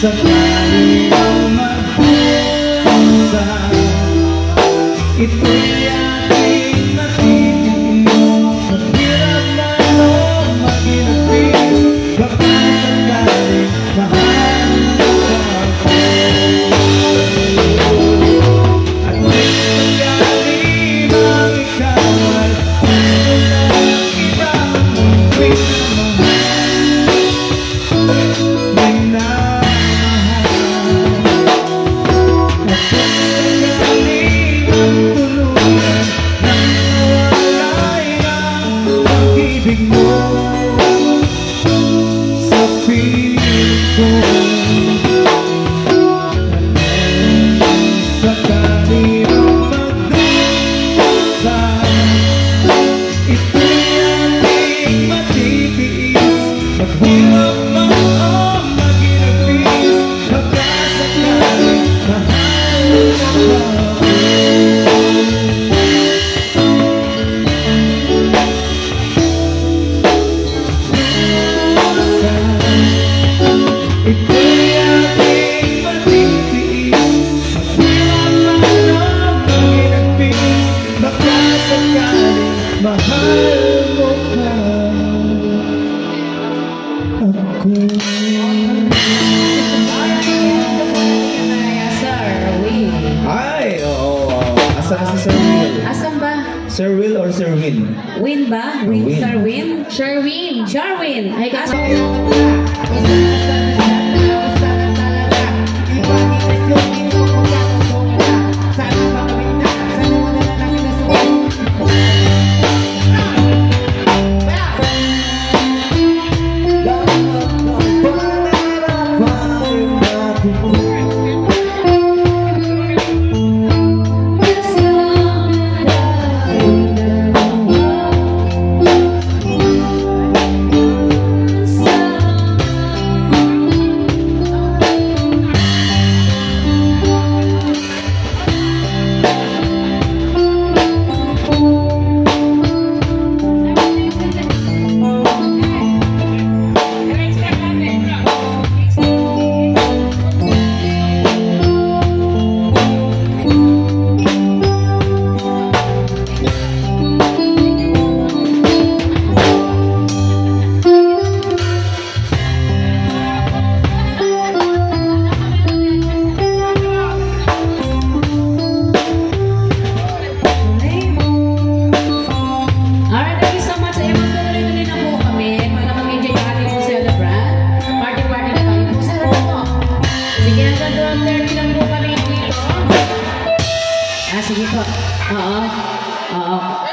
Sakali ang magpusa, ito'y ating natitigil. Maghirap man o maghirapin, baka sakaling mahal mo ako. At may sakaling ang ikaw ay mayroon ng ibang tuwing ay, oo. Asan na si Sir Will? Asan ba? Sir Will or Sir Win? Win ba? Win. Win. Sir Win? Sherwin. Sherwin. Ay, kaso. Sige po. Oo.